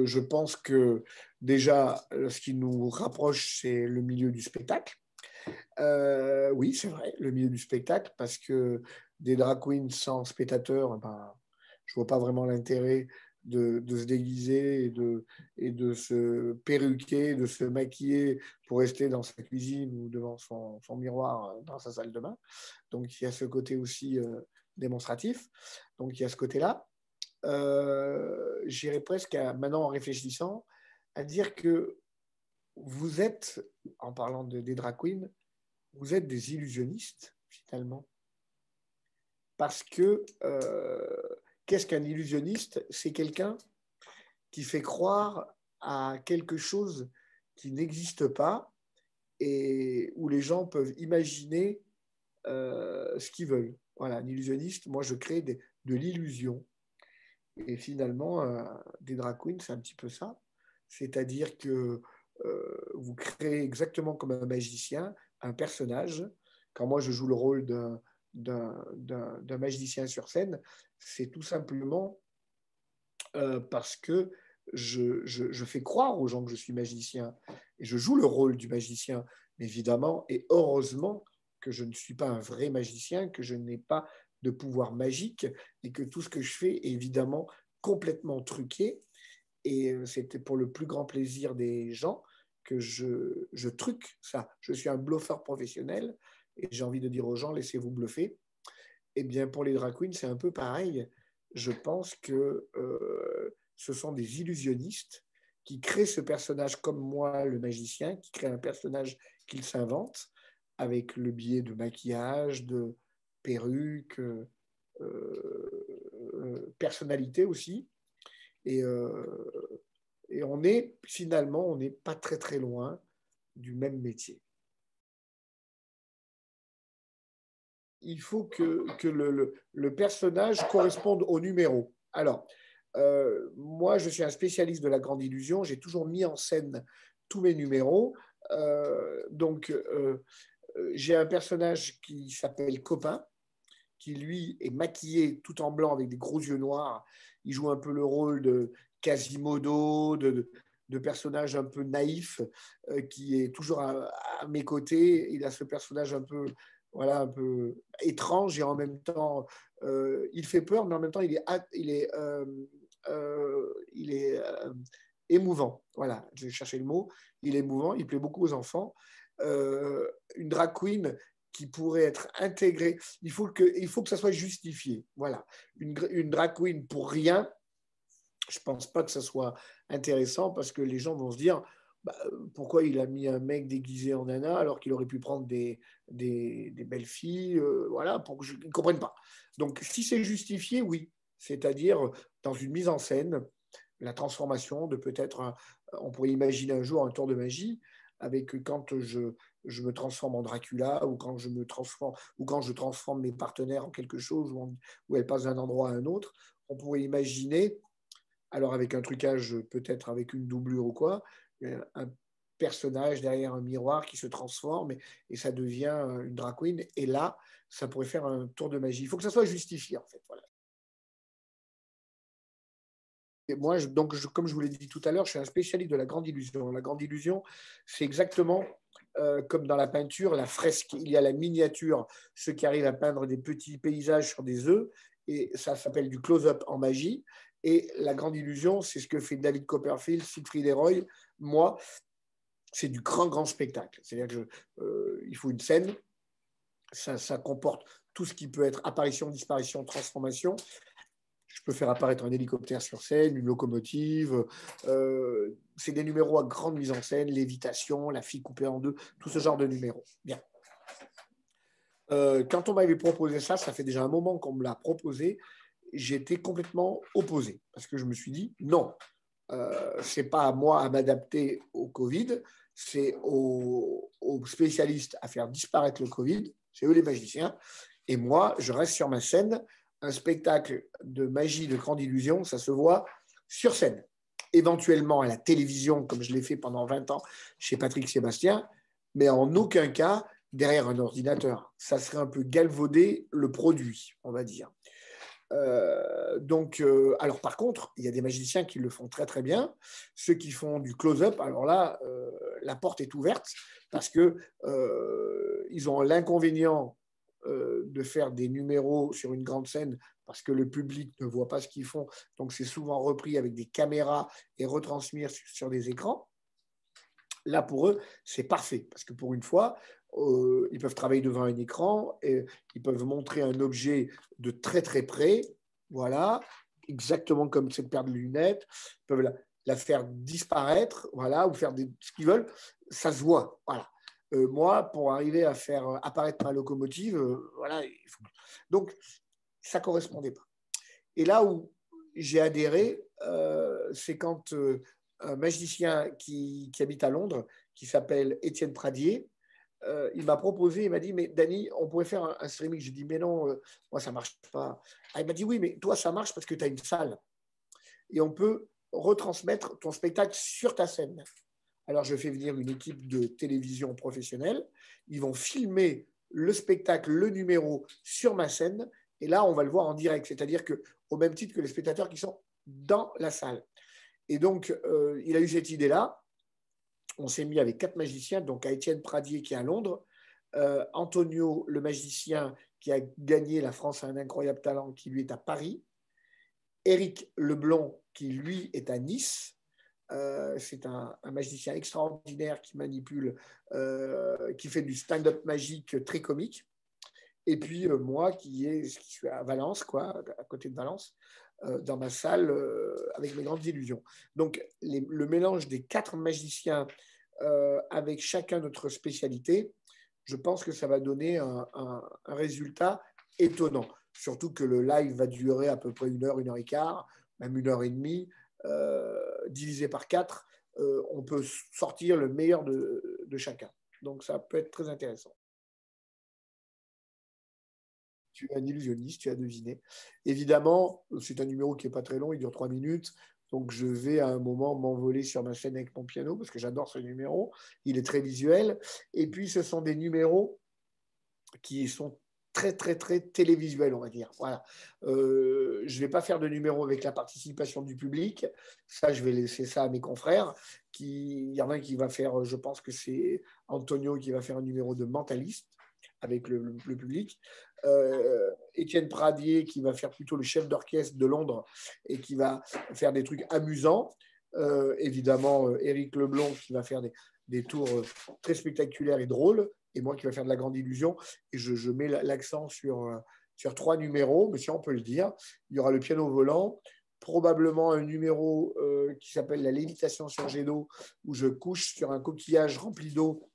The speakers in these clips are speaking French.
je pense que déjà, ce qui nous rapproche, c'est le milieu du spectacle. Oui, c'est vrai, le milieu du spectacle, parce que des drag queens sans spectateurs, ben, je ne vois pas vraiment l'intérêt de se déguiser et de se perruquer, de se maquiller pour rester dans sa cuisine ou devant son miroir dans sa salle de bain. Donc, il y a ce côté aussi démonstratif. Donc, il y a ce côté-là. J'irais presque, maintenant en réfléchissant, à dire que vous êtes, en parlant des drag queens, vous êtes des illusionnistes, finalement. Parce que qu'est-ce qu'un illusionniste? C'est quelqu'un qui fait croire à quelque chose qui n'existe pas et où les gens peuvent imaginer ce qu'ils veulent. Voilà, un illusionniste, moi je crée de l'illusion. Et finalement, des drag queens, c'est un petit peu ça. C'est-à-dire que vous créez exactement comme un magicien un personnage. Quand moi je joue le rôle d'un magicien sur scène, c'est tout simplement parce que je fais croire aux gens que je suis magicien et je joue le rôle du magicien, évidemment, et heureusement que je ne suis pas un vrai magicien, que je n'ai pas de pouvoir magique et que tout ce que je fais est évidemment complètement truqué. Et c'était pour le plus grand plaisir des gens que je truque ça. Je suis un bluffeur professionnel et j'ai envie de dire aux gens, laissez-vous bluffer. Eh bien, pour les drag queens, c'est un peu pareil. Je pense que ce sont des illusionnistes qui créent ce personnage comme moi, le magicien, qui crée un personnage qu'ils s'inventent avec le biais de maquillage, de perruque, personnalité aussi. Et, et on est finalement, on n'est pas très très loin du même métier. Il faut que le personnage corresponde au numéro. Alors, moi, je suis un spécialiste de la grande illusion. J'ai toujours mis en scène tous mes numéros. J'ai un personnage qui s'appelle Copain, qui lui est maquillé tout en blanc avec des gros yeux noirs. Il joue un peu le rôle de Quasimodo, de personnage un peu naïf, qui est toujours à mes côtés. Il a ce personnage un peu, voilà, un peu étrange et en même temps, il fait peur, mais en même temps, il est émouvant. Voilà, j'ai cherché le mot. Il est émouvant, il plaît beaucoup aux enfants. Une drag queen qui pourrait être intégrée, il faut que ça soit justifié. Voilà, une drag queen pour rien, je ne pense pas que ça soit intéressant parce que les gens vont se dire bah, pourquoi il a mis un mec déguisé en nana alors qu'il aurait pu prendre des belles filles, voilà, pour que ils ne comprennent pas. Donc, si c'est justifié, oui. C'est-à-dire, dans une mise en scène, la transformation de peut-être, on pourrait imaginer un jour un tour de magie avec quand je me transforme en Dracula ou quand je transforme mes partenaires en quelque chose où elles passent d'un endroit à un autre. On pourrait imaginer alors avec un trucage, peut-être avec une doublure ou quoi, un personnage derrière un miroir qui se transforme et ça devient une drag queen. Et là, ça pourrait faire un tour de magie. Il faut que ça soit justifié, en fait. Voilà. Et moi, comme je vous l'ai dit tout à l'heure, je suis un spécialiste de la grande illusion. La grande illusion, c'est exactement comme dans la peinture, la fresque. Il y a la miniature, ceux qui arrivent à peindre des petits paysages sur des œufs, et ça s'appelle du close-up en magie. Et la grande illusion, c'est ce que fait David Copperfield, Siegfried et Roy. Moi, c'est du grand, grand spectacle. C'est-à-dire qu'il faut une scène, ça comporte tout ce qui peut être apparition, disparition, transformation. Je peux faire apparaître un hélicoptère sur scène, une locomotive. C'est des numéros à grande mise en scène, lévitation, la fille coupée en deux, tout ce genre de numéros. Bien. Quand on m'avait proposé ça, ça fait déjà un moment qu'on me l'a proposé, j'étais complètement opposé parce que je me suis dit non, c'est pas à moi à m'adapter au Covid, c'est aux spécialistes à faire disparaître le Covid, c'est eux les magiciens, et moi, je reste sur ma scène. Un spectacle de magie, de grande illusion, ça se voit sur scène. Éventuellement à la télévision, comme je l'ai fait pendant 20 ans chez Patrick Sébastien, mais en aucun cas derrière un ordinateur. Ça serait un peu galvauder le produit, on va dire. Alors par contre, il y a des magiciens qui le font très très bien. Ceux qui font du close-up, alors là, la porte est ouverte parce que ils ont l'inconvénient de faire des numéros sur une grande scène parce que le public ne voit pas ce qu'ils font. Donc c'est souvent repris avec des caméras et retransmis sur des écrans. Là, pour eux, c'est parfait parce que pour une fois, ils peuvent travailler devant un écran et ils peuvent montrer un objet de très très près. Voilà, exactement comme cette paire de lunettes. Ils peuvent la faire disparaître, voilà, ou faire ce qu'ils veulent. Ça se voit, voilà. Moi, pour arriver à faire apparaître ma locomotive, voilà. Donc, ça ne correspondait pas. Et là où j'ai adhéré, c'est quand un magicien qui habite à Londres, qui s'appelle Étienne Pradier, il m'a proposé, il m'a dit, mais Dany, on pourrait faire un streaming. J'ai dit, mais non, moi, ça ne marche pas. Ah, il m'a dit, oui, mais toi, ça marche parce que tu as une salle. Et on peut retransmettre ton spectacle sur ta scène. Alors, je fais venir une équipe de télévision professionnelle. Ils vont filmer le spectacle, le numéro sur ma scène. Et là, on va le voir en direct. C'est-à-dire qu'au même titre que les spectateurs qui sont dans la salle. Et donc, il a eu cette idée-là. On s'est mis avec 4 magiciens, donc à Étienne Pradier qui est à Londres, Antonio, le magicien qui a gagné La France a un incroyable talent, qui lui est à Paris, Éric Leblond qui lui est à Nice. C'est un magicien extraordinaire qui manipule, qui fait du stand-up magique très comique. Et puis moi qui suis à Valence, quoi, à côté de Valence, dans ma salle avec mes grandes illusions. Donc le mélange des 4 magiciens avec chacun notre spécialité, je pense que ça va donner un résultat étonnant. Surtout que le live va durer à peu près 1 heure et quart, même 1 heure et demie, divisé par 4. On peut sortir le meilleur de chacun. Donc ça peut être très intéressant. Tu es un illusionniste, tu as deviné. Évidemment, c'est un numéro qui n'est pas très long, il dure 3 minutes. Donc, je vais à un moment m'envoler sur ma scène avec mon piano parce que j'adore ce numéro. Il est très visuel. Et puis, ce sont des numéros qui sont très, très, très télévisuels, on va dire. Voilà. Je ne vais pas faire de numéro avec la participation du public. Ça, je vais laisser ça à mes confrères. Il y en a un qui va faire, je pense que c'est Antonio qui va faire un numéro de mentaliste avec le public. Étienne Pradier qui va faire plutôt le chef d'orchestre de Londres et qui va faire des trucs amusants. Évidemment, Éric Leblond qui va faire des tours très spectaculaires et drôles, et moi qui va faire de la grande illusion. Et je mets l'accent sur 3 numéros, mais si on peut le dire. Il y aura le piano volant, probablement un numéro qui s'appelle la lévitation sur jet d'eau, où je couche sur un coquillage rempli d'eau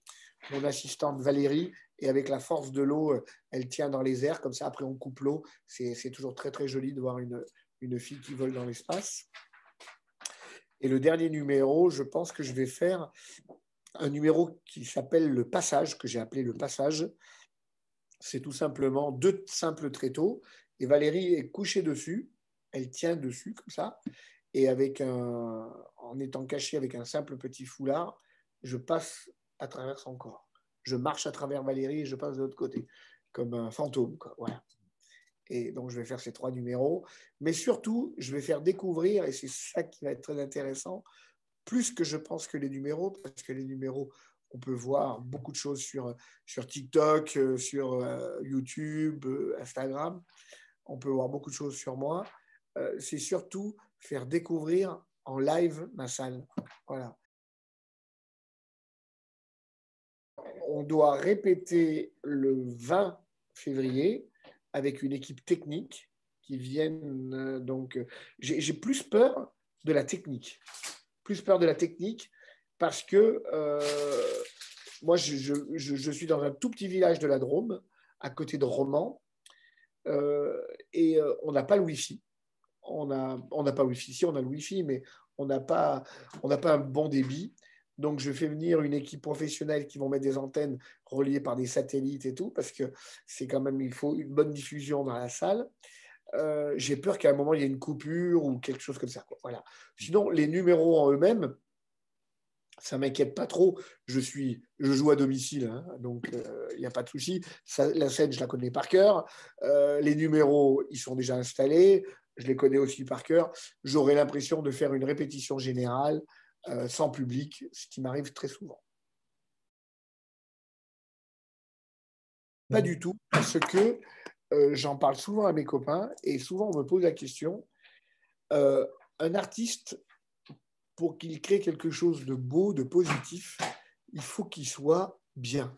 mon assistante Valérie, et avec la force de l'eau, elle tient dans les airs, comme ça, après on coupe l'eau. C'est toujours très très joli de voir une fille qui vole dans l'espace. Et le dernier numéro, je pense que je vais faire un numéro qui s'appelle le passage, que j'ai appelé le passage. C'est tout simplement 2 simples tréteaux, et Valérie est couchée dessus, elle tient dessus comme ça, et en étant cachée avec un simple petit foulard, je passe à travers son corps. Je marche à travers Valérie et je passe de l'autre côté, comme un fantôme, quoi. Voilà. Et donc, je vais faire ces 3 numéros. Mais surtout, je vais faire découvrir, et c'est ça qui va être très intéressant, plus que je pense que les numéros, parce que les numéros, on peut voir beaucoup de choses sur TikTok, sur YouTube, Instagram. On peut voir beaucoup de choses sur moi. C'est surtout faire découvrir en live ma salle. Voilà. On doit répéter le 20 février avec une équipe technique qui viennent. J'ai plus peur de la technique. Plus peur de la technique parce que moi, je suis dans un tout petit village de la Drôme, à côté de Romans, et on n'a pas le Wi-Fi. On n'a pas le Wi-Fi. Si, on a le Wi-Fi, mais on n'a pas un bon débit. Donc, je fais venir une équipe professionnelle qui vont mettre des antennes reliées par des satellites et tout, parce que c'est quand même, il faut une bonne diffusion dans la salle. J'ai peur qu'à un moment, il y ait une coupure ou quelque chose comme ça, quoi. Voilà. Sinon, les numéros en eux-mêmes, Ça ne m'inquiète pas trop. Je joue à domicile, hein, donc il n'y a pas de souci. La scène, je la connais par cœur. Les numéros, ils sont déjà installés. Je les connais aussi par cœur. J'aurais l'impression de faire une répétition générale sans public, ce qui m'arrive très souvent. Pas du tout, parce que j'en parle souvent à mes copains et souvent on me pose la question, un artiste, pour qu'il crée quelque chose de beau, de positif, il faut qu'il soit bien.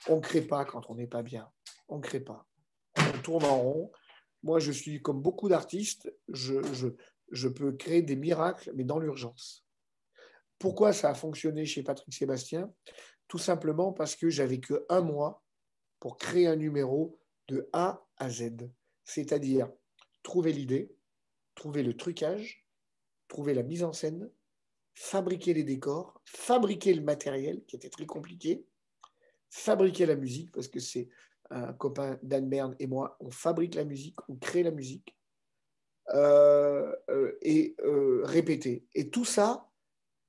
On ne crée pas quand on n'est pas bien. On ne crée pas. On tourne en rond. Moi, je suis comme beaucoup d'artistes, je peux créer des miracles, mais dans l'urgence. Pourquoi ça a fonctionné chez Patrick Sébastien? Tout simplement parce que j'avais que un mois pour créer un numéro de A à Z. C'est-à-dire trouver l'idée, trouver le trucage, trouver la mise en scène, fabriquer les décors, fabriquer le matériel, qui était très compliqué, fabriquer la musique, parce que c'est un copain d'Anne Berne et moi, on fabrique la musique, on crée la musique, et répéter. Et tout ça,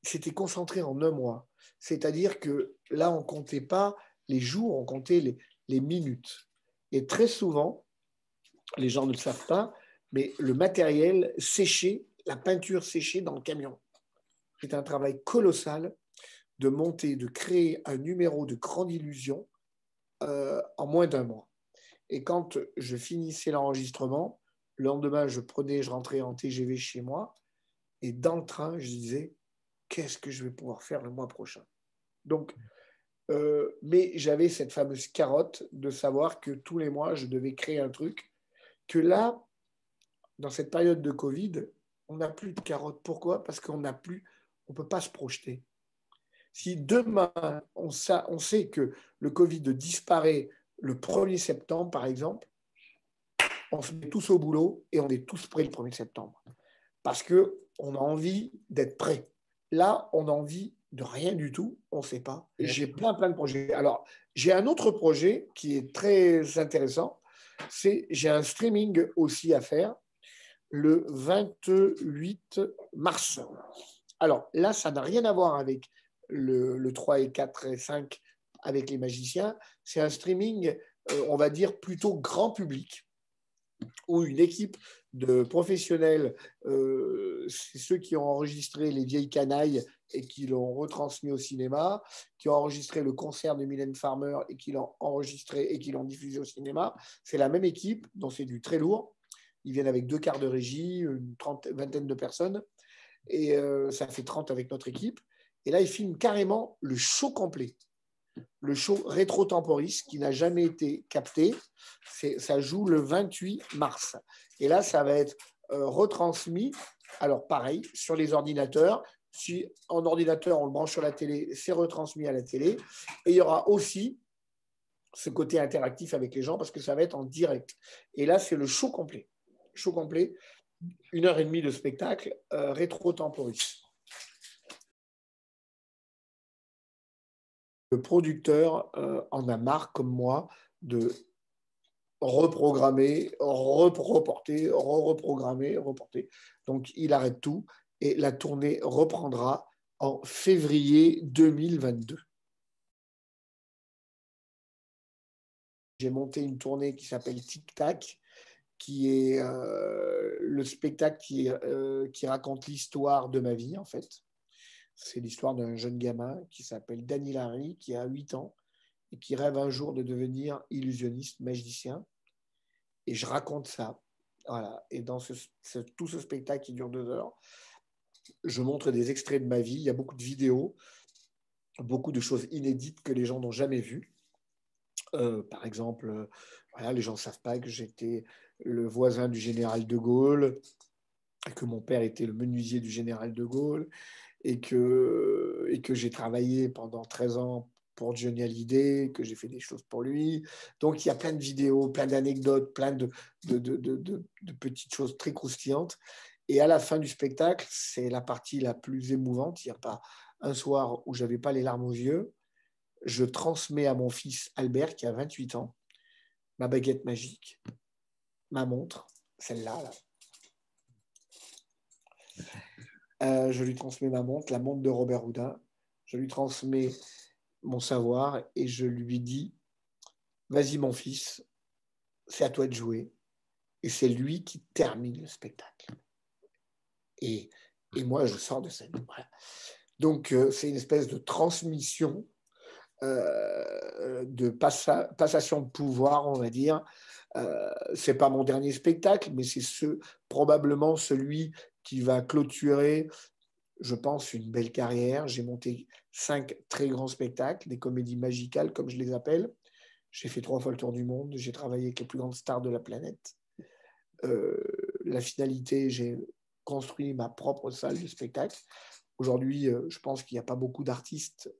c'était concentré en un mois. C'est-à-dire que là, on ne comptait pas les jours, on comptait les minutes. Et très souvent, les gens ne le savent pas, mais le matériel séché, la peinture séchée dans le camion. C'est un travail colossal de monter, de créer un numéro de grande illusion en moins d'un mois. Et quand je finissais l'enregistrement, le lendemain, je rentrais en TGV chez moi, et dans le train, je disais, qu'est-ce que je vais pouvoir faire le mois prochain? Donc, mais j'avais cette fameuse carotte de savoir que tous les mois, je devais créer un truc, que là, dans cette période de Covid, on n'a plus de carotte. Pourquoi? Parce qu'on n'a plus, on ne peut pas se projeter. Si demain, on sait que le Covid disparaît le 1er septembre, par exemple, on se met tous au boulot et on est tous prêts le 1er septembre. Parce qu'on a envie d'être prêts. Là, on a envie de rien du tout, on ne sait pas. J'ai plein de projets. Alors, j'ai un autre projet qui est très intéressant. J'ai un streaming aussi à faire le 28 mars. Alors là, ça n'a rien à voir avec le 3 et 4 et 5 avec les magiciens. C'est un streaming, on va dire, plutôt grand public, où une équipe de professionnels, c'est ceux qui ont enregistré Les Vieilles Canailles et qui l'ont retransmis au cinéma, qui ont enregistré le concert de Mylène Farmer et qui l'ont enregistré et qui l'ont diffusé au cinéma. C'est la même équipe, donc c'est du très lourd. Ils viennent avec 2 quarts de régie, une vingtaine de personnes, et ça fait 30 avec notre équipe. Et là, ils filment carrément le show complet. Le show Rétro Temporis qui n'a jamais été capté. Ça joue le 28 mars. Et là, ça va être retransmis. Alors, pareil, sur les ordinateurs. Si en ordinateur, on le branche sur la télé, c'est retransmis à la télé. Et il y aura aussi ce côté interactif avec les gens parce que ça va être en direct. Et là, c'est le show complet. Show complet, 1h30 de spectacle, Rétro Temporis. Le producteur en a marre, comme moi, de reprogrammer, reporter, reprogrammer, reporter. Donc, il arrête tout et la tournée reprendra en février 2022. J'ai monté une tournée qui s'appelle Tic Tac, qui est le spectacle qui raconte l'histoire de ma vie, en fait. C'est l'histoire d'un jeune gamin qui s'appelle Danny Larry, qui a 8 ans et qui rêve un jour de devenir illusionniste, magicien. Et je raconte ça. Voilà. Et dans tout ce spectacle qui dure 2 heures, je montre des extraits de ma vie. Il y a beaucoup de vidéos, beaucoup de choses inédites que les gens n'ont jamais vues. Par exemple, voilà, les gens ne savent pas que j'étais le voisin du général de Gaulle, que mon père était le menuisier du général de Gaulle, et que j'ai travaillé pendant 13 ans pour Johnny Hallyday, que j'ai fait des choses pour lui. Donc, il y a plein de vidéos, plein d'anecdotes, plein de petites choses très croustillantes. Et à la fin du spectacle, c'est la partie la plus émouvante. Il n'y a pas un soir où je n'avais pas les larmes aux yeux. Je transmets à mon fils Albert, qui a 28 ans, ma baguette magique, ma montre, celle-là. Là. Je lui transmets ma montre, la montre de Robert Houdin. je lui transmets mon savoir et je lui dis, vas-y mon fils, c'est à toi de jouer. Et c'est lui qui termine le spectacle. Et moi, je sors de scène. Voilà. Donc, c'est une espèce de transmission, de passation de pouvoir, on va dire. C'est pas mon dernier spectacle, mais c'est probablement celui qui va clôturer, je pense, une belle carrière. J'ai monté 5 très grands spectacles, des comédies magicales, comme je les appelle. J'ai fait 3 fois le tour du monde. J'ai travaillé avec les plus grandes stars de la planète. La finalité, j'ai construit ma propre salle de spectacle. Aujourd'hui, je pense qu'il n'y a pas beaucoup d'artistes,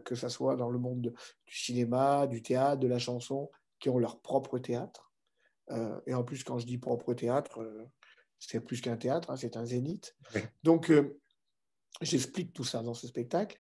que ce soit dans le monde du cinéma, du théâtre, de la chanson, qui ont leur propre théâtre. Et en plus, quand je dis propre théâtre, c'est plus qu'un théâtre, hein, c'est un zénith. Oui. Donc, j'explique tout ça dans ce spectacle.